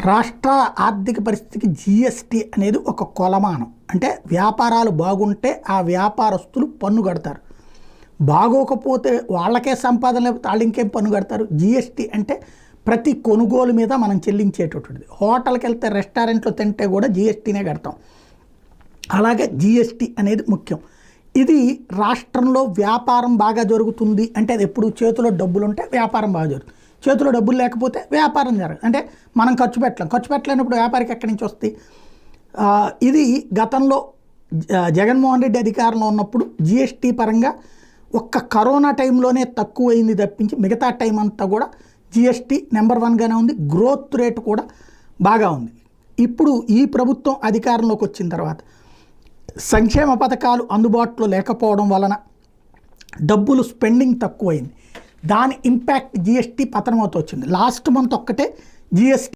రాష్ట్ర ఆర్థిక పరిస్థితికి జీఎస్టీ అనేది ఒక కొలమానం. అంటే వ్యాపారాలు బాగుంటే ఆ వ్యాపారస్తులు పన్ను కడతారు, బాగోకపోతే వాళ్ళకే సంపాదన లేకపోతే వాళ్ళు ఇంకేం పన్ను కడతారు. జీఎస్టీ అంటే ప్రతి కొనుగోలు మీద మనం చెల్లించేటటువంటిది. హోటల్కి వెళ్తే రెస్టారెంట్లో తింటే కూడా జీఎస్టీనే కడతాం. అలాగే జీఎస్టీ అనేది ముఖ్యం. ఇది రాష్ట్రంలో వ్యాపారం బాగా జరుగుతుంది అంటే అది ఎప్పుడు చేతిలో డబ్బులు ఉంటే వ్యాపారం బాగా జరుగుతుంది, చేతిలో డబ్బులు లేకపోతే వ్యాపారం జరగదు. అంటే మనం ఖర్చు పెట్టలేనప్పుడు వ్యాపారికి ఎక్కడి నుంచి వస్తాయి. ఇది గతంలో జగన్మోహన్ రెడ్డి అధికారంలో ఉన్నప్పుడు జీఎస్టీ పరంగా ఒక్క కరోనా టైంలోనే తక్కువైంది తప్పించి మిగతా టైం అంతా కూడా జీఎస్టీ నెంబర్ 1గానే ఉంది. గ్రోత్ రేటు కూడా బాగా ఉంది. ఇప్పుడు ఈ ప్రభుత్వం అధికారంలోకి వచ్చిన తర్వాత సంక్షేమ పథకాలు అందుబాటులో లేకపోవడం వలన డబ్బులు స్పెండింగ్ తక్కువైంది. దాని ఇంపాక్ట్ జీఎస్టీ పతనమవుతూ వచ్చింది. లాస్ట్ మంత్ ఒక్కటే జీఎస్టీ